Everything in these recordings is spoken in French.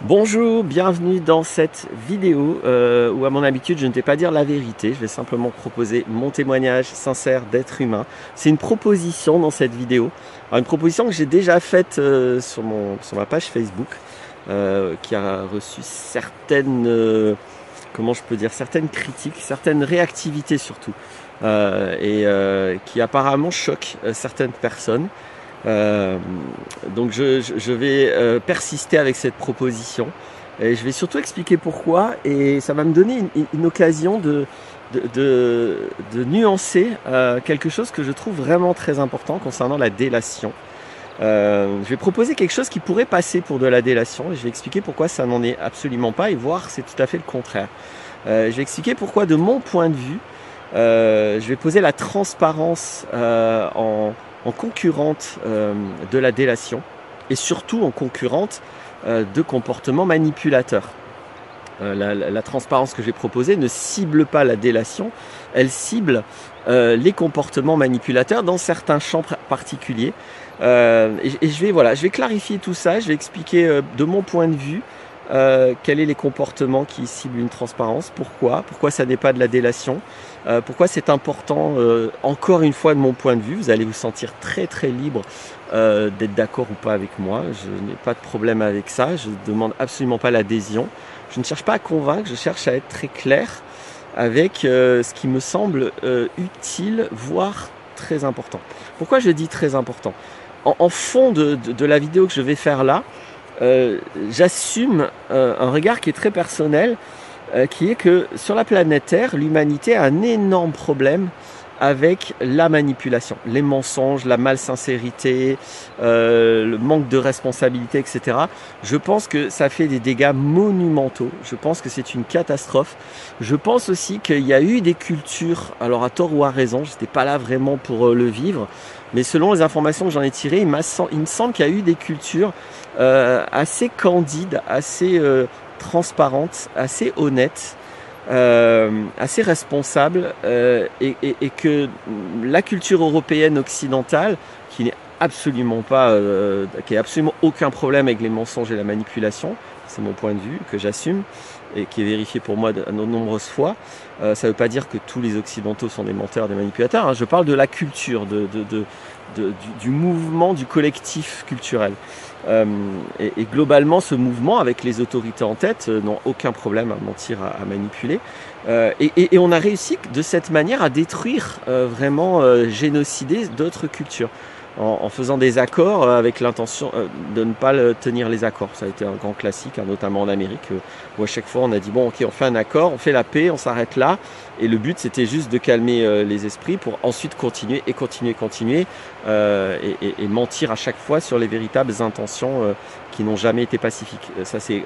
Bonjour, bienvenue dans cette vidéo où à mon habitude je ne vais pas dire la vérité, je vais simplement proposer mon témoignage sincère d'être humain. C'est une proposition dans cette vidéo, alors une proposition que j'ai déjà faite sur ma page Facebook, qui a reçu certaines, comment je peux dire, certaines critiques, certaines réactivités surtout, qui apparemment choque certaines personnes. Donc je vais persister avec cette proposition et je vais surtout expliquer pourquoi, et ça va me donner une occasion de nuancer quelque chose que je trouve vraiment très important concernant la délation. Je vais proposer quelque chose qui pourrait passer pour de la délation et je vais expliquer pourquoi ça n'en est absolument pas et voir c'est tout à fait le contraire. Je vais expliquer pourquoi de mon point de vue, je vais poser la transparence en concurrente de la délation et surtout en concurrente de comportements manipulateurs. La transparence que j'ai proposée ne cible pas la délation, elle cible les comportements manipulateurs dans certains champs particuliers. Je vais clarifier tout ça, je vais expliquer de mon point de vue quels sont les comportements qui ciblent une transparence, pourquoi ça n'est pas de la délation, pourquoi c'est important, encore une fois de mon point de vue, vous allez vous sentir très très libre d'être d'accord ou pas avec moi, je n'ai pas de problème avec ça, je ne demande absolument pas l'adhésion, je ne cherche pas à convaincre, je cherche à être très clair avec ce qui me semble utile, voire très important. Pourquoi je dis très important? En fond de la vidéo que je vais faire là, j'assume un regard qui est très personnel, qui est que sur la planète Terre, l'humanité a un énorme problème avec la manipulation, les mensonges, la malsincérité, le manque de responsabilité, etc. Je pense que ça fait des dégâts monumentaux, je pense que c'est une catastrophe. Je pense aussi qu'il y a eu des cultures, alors à tort ou à raison, je n'étais pas là vraiment pour le vivre, mais selon les informations que j'en ai tirées, il me semble qu'il y a eu des cultures assez candides, assez transparentes, assez honnêtes, assez responsables, et que la culture européenne occidentale, qui n'est absolument pas, qui n'a absolument aucun problème avec les mensonges et la manipulation, c'est mon point de vue que j'assume et qui est vérifié pour moi de nombreuses fois. Ça ne veut pas dire que tous les occidentaux sont des menteurs, des manipulateurs, hein. Je parle de la culture, du mouvement, du collectif culturel. Et globalement, ce mouvement, avec les autorités en tête, n'ont aucun problème à mentir, à manipuler. Et on a réussi de cette manière à détruire, vraiment génocider d'autres cultures. En faisant des accords avec l'intention de ne pas tenir les accords. Ça a été un grand classique, hein, notamment en Amérique, où à chaque fois on a dit bon ok, on fait un accord, on fait la paix, on s'arrête là, et le but c'était juste de calmer les esprits pour ensuite continuer et mentir à chaque fois sur les véritables intentions qui n'ont jamais été pacifiques. Ça c'est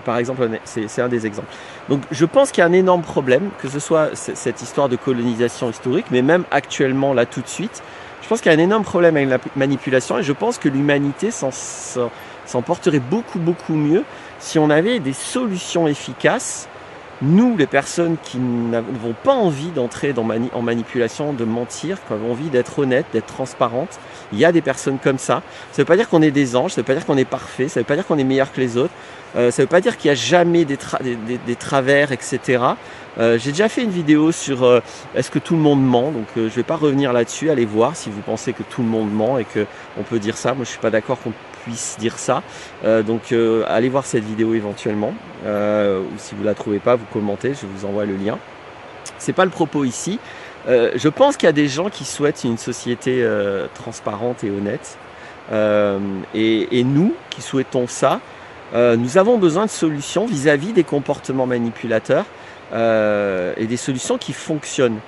par exemple c'est un des exemples. Donc je pense qu'il y a un énorme problème, que ce soit cette histoire de colonisation historique, mais même actuellement là tout de suite. Je pense qu'il y a un énorme problème avec la manipulation et je pense que l'humanité s'en porterait beaucoup mieux si on avait des solutions efficaces. Nous, les personnes qui n'avons pas envie d'entrer en manipulation, de mentir, qui avons envie d'être honnêtes, d'être transparentes, il y a des personnes comme ça. Ça ne veut pas dire qu'on est des anges, ça ne veut pas dire qu'on est parfait, ça ne veut pas dire qu'on est meilleur que les autres, ça ne veut pas dire qu'il n'y a jamais des travers, etc. J'ai déjà fait une vidéo sur est-ce que tout le monde ment, donc je ne vais pas revenir là-dessus, allez voir si vous pensez que tout le monde ment et qu'on peut dire ça. Moi je ne suis pas d'accord qu'on puisse dire ça, donc allez voir cette vidéo éventuellement, ou si vous ne la trouvez pas, vous commentez, je vous envoie le lien. C'est pas le propos ici. Je pense qu'il y a des gens qui souhaitent une société transparente et honnête, et nous qui souhaitons ça, nous avons besoin de solutions vis-à-vis des comportements manipulateurs, et des solutions qui fonctionnent.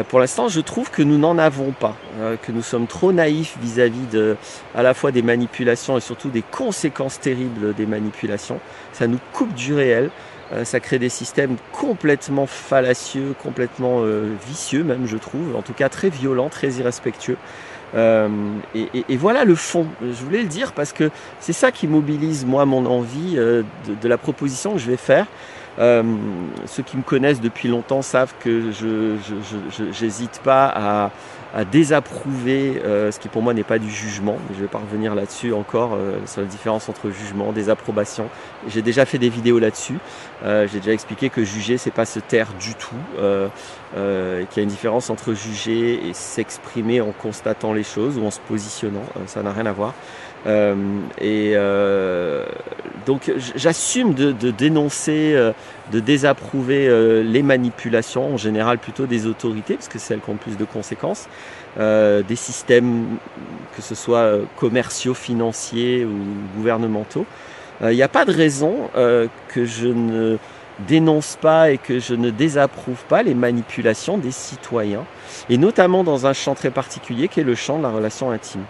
Pour l'instant, je trouve que nous n'en avons pas, que nous sommes trop naïfs vis-à-vis à la fois des manipulations et surtout des conséquences terribles des manipulations. Ça nous coupe du réel, ça crée des systèmes complètement fallacieux, complètement vicieux même, je trouve, en tout cas très violents, très irrespectueux. Et voilà le fond, je voulais le dire parce que c'est ça qui mobilise moi mon envie de la proposition que je vais faire. Ceux qui me connaissent depuis longtemps savent que je n'hésite pas à désapprouver ce qui pour moi n'est pas du jugement. Je ne vais pas revenir là-dessus encore sur la différence entre jugement, désapprobation. J'ai déjà fait des vidéos là-dessus. J'ai déjà expliqué que juger, c'est pas se taire du tout. Qu'il y a une différence entre juger et s'exprimer en constatant les choses ou en se positionnant. Ça n'a rien à voir. Donc j'assume de dénoncer, de désapprouver les manipulations, en général plutôt des autorités, parce que c'est elles qui ont le plus de conséquences, des systèmes, que ce soit commerciaux, financiers ou gouvernementaux. Il n'y a pas de raison que je ne dénonce pas et que je ne désapprouve pas les manipulations des citoyens, et notamment dans un champ très particulier qui est le champ de la relation intime.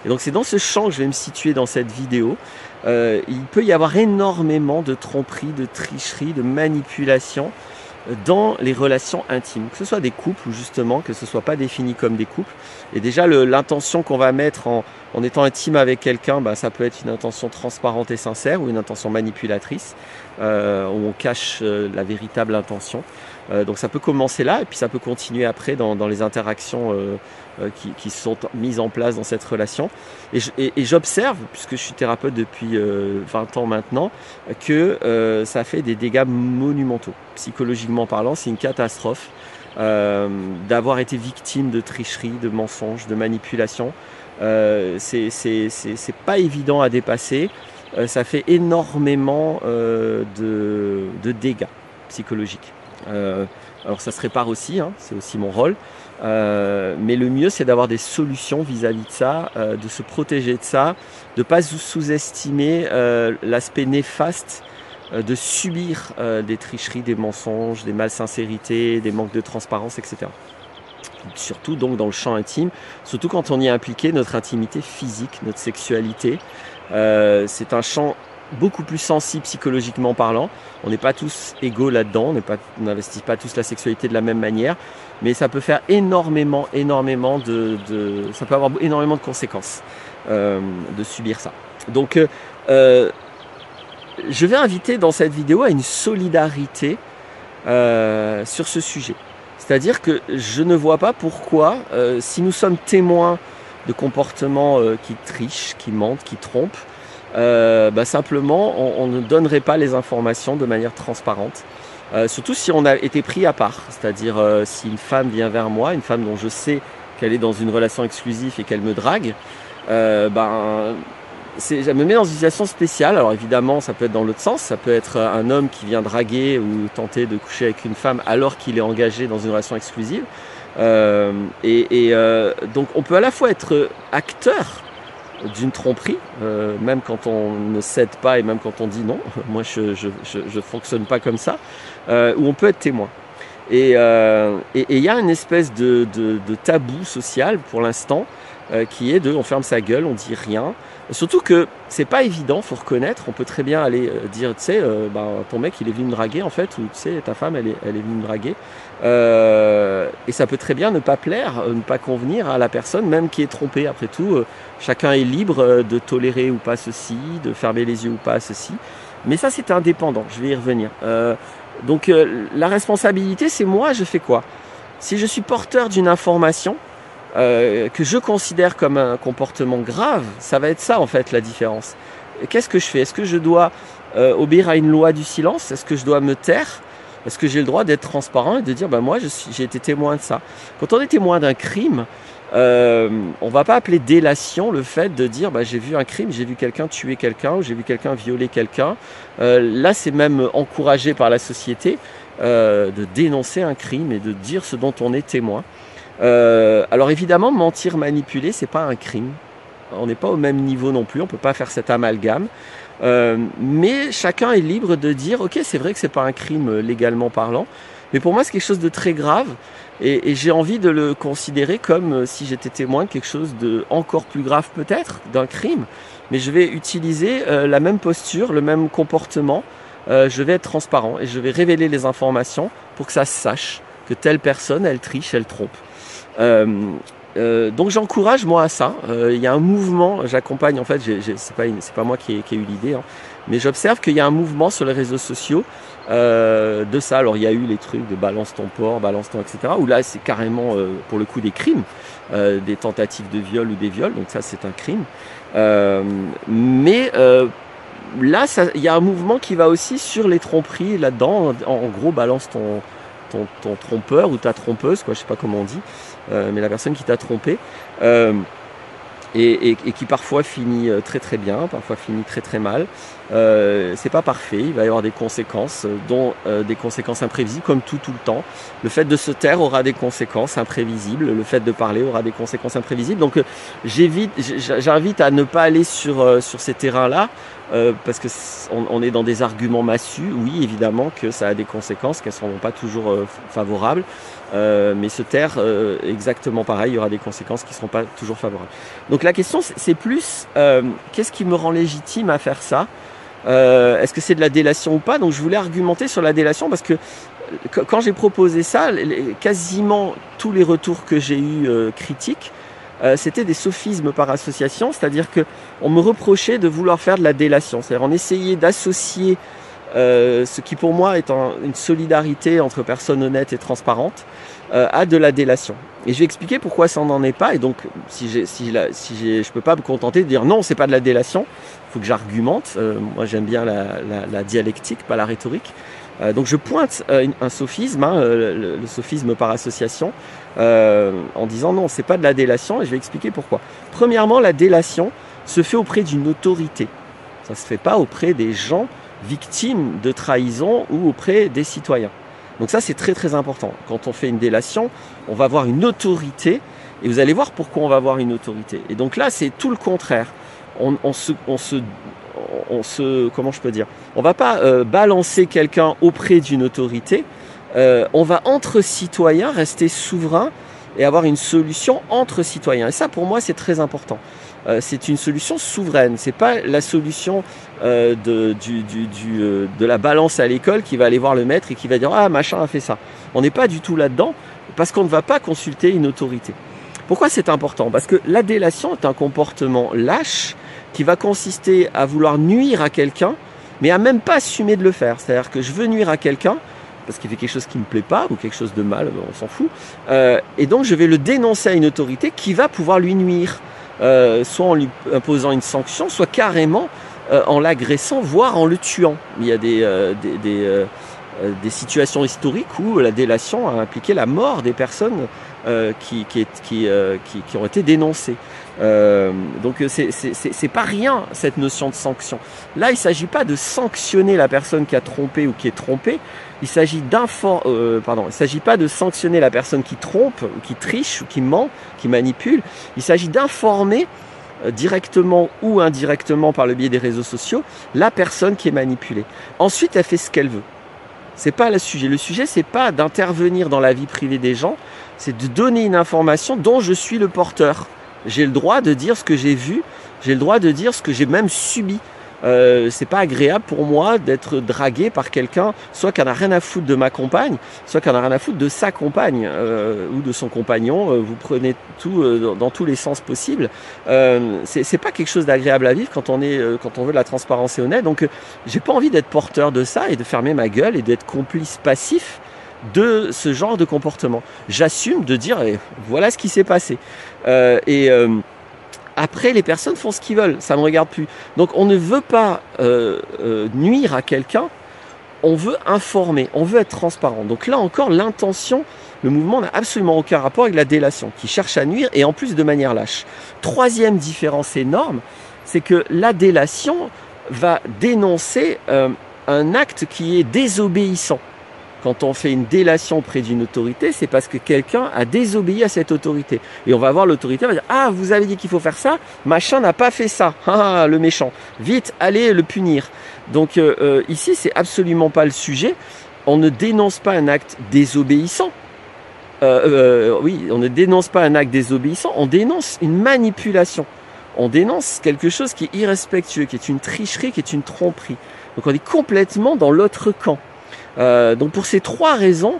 Et donc c'est dans ce champ que je vais me situer dans cette vidéo. Il peut y avoir énormément de tromperies, de tricheries, de manipulations dans les relations intimes, que ce soit des couples ou justement que ce ne soit pas défini comme des couples. Et déjà l'intention qu'on va mettre en étant intime avec quelqu'un, ça peut être une intention transparente et sincère ou une intention manipulatrice, où on cache la véritable intention. Donc ça peut commencer là et puis ça peut continuer après dans les interactions qui sont mises en place dans cette relation. Et j'observe, puisque je suis thérapeute depuis 20 ans maintenant, que ça fait des dégâts monumentaux. Psychologiquement parlant, c'est une catastrophe d'avoir été victime de tricheries, de mensonges, de manipulations. C'est pas évident à dépasser. Ça fait énormément de dégâts psychologiques. Alors ça se répare aussi, hein, c'est aussi mon rôle, mais le mieux c'est d'avoir des solutions vis-à-vis de ça, de se protéger de ça, de ne pas sous-estimer l'aspect néfaste de subir des tricheries, des mensonges, des malsincérités, des manques de transparence, etc. Surtout donc dans le champ intime, surtout quand on y est impliqué, notre intimité physique, notre sexualité, c'est un champ beaucoup plus sensible psychologiquement parlant. On n'est pas tous égaux là-dedans, on n'investit pas tous la sexualité de la même manière, mais ça peut faire énormément ça peut avoir énormément de conséquences de subir ça. Donc je vais inviter dans cette vidéo à une solidarité sur ce sujet. C'est-à-dire que je ne vois pas pourquoi, si nous sommes témoins de comportements qui trichent, qui mentent, qui trompent, simplement on ne donnerait pas les informations de manière transparente, surtout si on a été pris à part, c'est-à-dire si une femme vient vers moi, une femme dont je sais qu'elle est dans une relation exclusive et qu'elle me drague, ça me met dans une situation spéciale. Alors évidemment ça peut être dans l'autre sens, ça peut être un homme qui vient draguer ou tenter de coucher avec une femme alors qu'il est engagé dans une relation exclusive, donc on peut à la fois être acteur d'une tromperie, même quand on ne cède pas et même quand on dit non. Moi je fonctionne pas comme ça, où on peut être témoin. Et il y a une espèce de tabou social pour l'instant qui est on ferme sa gueule, on dit rien. Surtout que c'est pas évident, faut reconnaître. On peut très bien aller dire, tu sais, ton mec il est venu me draguer en fait, ou tu sais, ta femme elle est venue me draguer. Et ça peut très bien ne pas plaire, ne pas convenir à la personne, même qui est trompée. Après tout, chacun est libre de tolérer ou pas ceci, de fermer les yeux ou pas à ceci. Mais ça c'est indépendant, je vais y revenir. Donc la responsabilité c'est moi, je fais quoi? Si je suis porteur d'une information, que je considère comme un comportement grave, ça va être ça en fait la différence. Qu'est-ce que je fais? Est-ce que je dois obéir à une loi du silence? Est-ce que je dois me taire? Est-ce que j'ai le droit d'être transparent et de dire moi j'ai été témoin de ça? Quand on est témoin d'un crime, on va pas appeler délation le fait de dire j'ai vu un crime, j'ai vu quelqu'un tuer quelqu'un ou j'ai vu quelqu'un violer quelqu'un. Là c'est même encouragé par la société de dénoncer un crime et de dire ce dont on est témoin. Alors évidemment, mentir, manipuler, c'est pas un crime. On n'est pas au même niveau non plus, on peut pas faire cet amalgame. Mais chacun est libre de dire, ok, c'est vrai que c'est pas un crime légalement parlant, mais pour moi c'est quelque chose de très grave et j'ai envie de le considérer comme si j'étais témoin de quelque chose de encore plus grave peut-être, d'un crime. Mais je vais utiliser la même posture, le même comportement. Je vais être transparent et je vais révéler les informations pour que ça se sache que telle personne, elle triche, elle trompe. Donc j'encourage moi à ça. Il y a un mouvement, j'accompagne en fait, c'est pas moi qui ai eu l'idée, hein. mais j'observe qu'il y a un mouvement sur les réseaux sociaux de ça. Alors il y a eu les trucs de balance ton porc, balance ton, etc. où là c'est carrément pour le coup des crimes, des tentatives de viol ou des viols, donc ça c'est un crime. Mais là il y a un mouvement qui va aussi sur les tromperies là-dedans. En gros, balance ton trompeur ou ta trompeuse, quoi, je sais pas comment on dit, mais la personne qui t'a trompé. Et qui parfois finit très très bien, parfois finit très très mal. C'est pas parfait, il va y avoir des conséquences, dont des conséquences imprévisibles, comme tout le temps. Le fait de se taire aura des conséquences imprévisibles, le fait de parler aura des conséquences imprévisibles. Donc j'invite à ne pas aller sur ces terrains-là, parce que on est dans des arguments massus. Oui, évidemment que ça a des conséquences, qu'elles ne seront pas toujours favorables. Mais se taire, exactement pareil, il y aura des conséquences qui ne seront pas toujours favorables. Donc la question c'est plus qu'est-ce qui me rend légitime à faire ça, est-ce que c'est de la délation ou pas. Donc je voulais argumenter sur la délation parce que quand j'ai proposé ça, quasiment tous les retours que j'ai eu critiques, c'était des sophismes par association, c'est-à-dire que on me reprochait de vouloir faire de la délation, c'est-à-dire on essayait d'associer ce qui pour moi est une solidarité entre personnes honnêtes et transparentes à de la délation. Et je vais expliquer pourquoi ça n'en est pas. Et donc, je peux pas me contenter de dire non, c'est pas de la délation. Il faut que j'argumente. Moi, j'aime bien la dialectique, pas la rhétorique. Donc, je pointe un sophisme, le sophisme par association, en disant non, c'est pas de la délation. Et je vais expliquer pourquoi. Premièrement, la délation se fait auprès d'une autorité. Ça se fait pas auprès des gens victimes de trahison ou auprès des citoyens. Donc ça c'est très très important. Quand on fait une délation, on va avoir une autorité et vous allez voir pourquoi on va avoir une autorité. Et donc là c'est tout le contraire. On comment je peux dire, on va pas balancer quelqu'un auprès d'une autorité. On va entre citoyens rester souverain et avoir une solution entre citoyens. Et ça pour moi c'est très important. C'est une solution souveraine. C'est pas la solution de la balance à l'école qui va aller voir le maître et qui va dire ah machin a fait ça. On n'est pas du tout là-dedans parce qu'on ne va pas consulter une autorité. Pourquoi c'est important? Parce que la délation est un comportement lâche qui va consister à vouloir nuire à quelqu'un, mais à même pas assumer de le faire. C'est-à-dire que je veux nuire à quelqu'un parce qu'il fait quelque chose qui me plaît pas ou quelque chose de mal, on s'en fout. Et donc je vais le dénoncer à une autorité qui va pouvoir lui nuire. Soit en lui imposant une sanction, soit carrément en l'agressant, voire en le tuant. Il y a des situations historiques où la délation a impliqué la mort des personnes qui ont été dénoncées. Donc c'est pas rien cette notion de sanction. Là, il ne s'agit pas de sanctionner la personne qui a trompé ou qui est trompée. Il s'agit pas de sanctionner la personne qui trompe, ou qui triche, ou qui ment, qui manipule. Il s'agit d'informer directement ou indirectement par le biais des réseaux sociaux la personne qui est manipulée. Ensuite, elle fait ce qu'elle veut. C'est pas le sujet. Le sujet, c'est pas d'intervenir dans la vie privée des gens, c'est de donner une information dont je suis le porteur. J'ai le droit de dire ce que j'ai vu, j'ai le droit de dire ce que j'ai même subi. C'est pas agréable pour moi d'être dragué par quelqu'un, soit qui en a rien à foutre de ma compagne, soit qui en a rien à foutre de sa compagne ou de son compagnon. Vous prenez tout dans tous les sens possibles. C'est pas quelque chose d'agréable à vivre quand on veut de la transparence et honnête. Donc j'ai pas envie d'être porteur de ça et de fermer ma gueule et d'être complice passif de ce genre de comportement. J'assume de dire voilà ce qui s'est passé. Après, les personnes font ce qu'ils veulent, ça ne me regarde plus. Donc on ne veut pas nuire à quelqu'un, on veut informer, on veut être transparent. Donc là encore, l'intention, le mouvement n'a absolument aucun rapport avec la délation, qui cherche à nuire et en plus de manière lâche. Troisième différence énorme, c'est que la délation va dénoncer un acte qui est désobéissant. Quand on fait une délation auprès d'une autorité, c'est parce que quelqu'un a désobéi à cette autorité. Et on va voir l'autorité, on va dire « Ah, vous avez dit qu'il faut faire ça, machin n'a pas fait ça. Ah, le méchant. Vite, allez le punir. » Donc ici, c'est absolument pas le sujet. On ne dénonce pas un acte désobéissant. Oui, on ne dénonce pas un acte désobéissant, on dénonce une manipulation. On dénonce quelque chose qui est irrespectueux, qui est une tricherie, qui est une tromperie. Donc on est complètement dans l'autre camp. Donc pour ces trois raisons,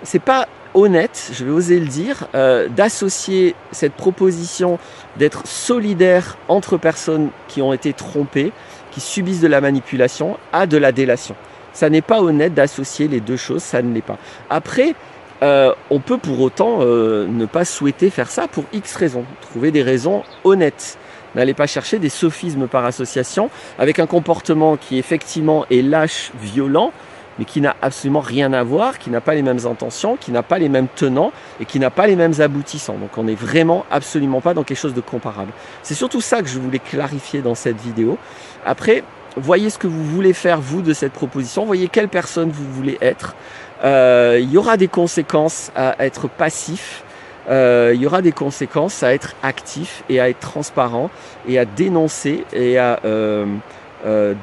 c'est pas honnête, je vais oser le dire, d'associer cette proposition d'être solidaire entre personnes qui ont été trompées qui subissent de la manipulation à de la délation. Ça n'est pas honnête d'associer les deux choses, ça ne l'est pas. Après, on peut pour autant ne pas souhaiter faire ça pour X raisons, trouver des raisons honnêtes. N'allez pas chercher des sophismes par association avec un comportement qui effectivement est lâche, violent, mais qui n'a absolument rien à voir, qui n'a pas les mêmes intentions, qui n'a pas les mêmes tenants et qui n'a pas les mêmes aboutissants. Donc on n'est vraiment absolument pas dans quelque chose de comparable. C'est surtout ça que je voulais clarifier dans cette vidéo. Après, voyez ce que vous voulez faire vous de cette proposition, voyez quelle personne vous voulez être. Il y aura des conséquences à être passif, il y aura des conséquences à être actif et à être transparent et à dénoncer et à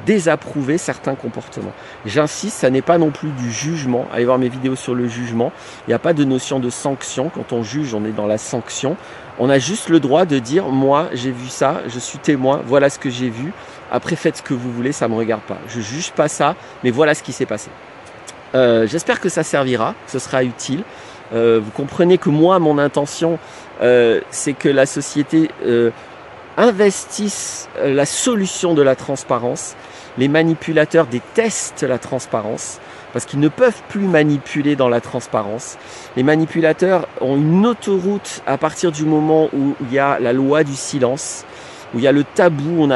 désapprouver certains comportements. J'insiste, ça n'est pas non plus du jugement. Allez voir mes vidéos sur le jugement. Il n'y a pas de notion de sanction. Quand on juge, on est dans la sanction. On a juste le droit de dire, moi, j'ai vu ça, je suis témoin, voilà ce que j'ai vu. Après, faites ce que vous voulez, ça ne me regarde pas. Je juge pas ça, mais voilà ce qui s'est passé. J'espère que ça servira, que ce sera utile. Vous comprenez que moi, mon intention, c'est que la société investisse la solution de la transparence. Les manipulateurs détestent la transparence parce qu'ils ne peuvent plus manipuler dans la transparence. Les manipulateurs ont une autoroute à partir du moment où il y a la loi du silence, où il y a le tabou,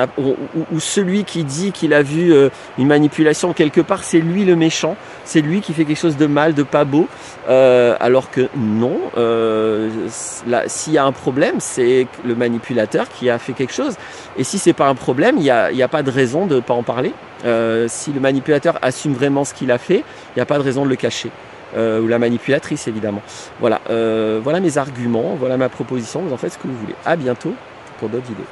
où celui qui dit qu'il a vu une manipulation quelque part, c'est lui le méchant, c'est lui qui fait quelque chose de mal, de pas beau, alors que non, s'il y a un problème, c'est le manipulateur qui a fait quelque chose, et si c'est pas un problème, il y a pas de raison de pas en parler. Si le manipulateur assume vraiment ce qu'il a fait, il n'y a pas de raison de le cacher. Ou la manipulatrice évidemment. Voilà, voilà mes arguments, voilà ma proposition, vous en faites ce que vous voulez. À bientôt pour d'autres vidéos.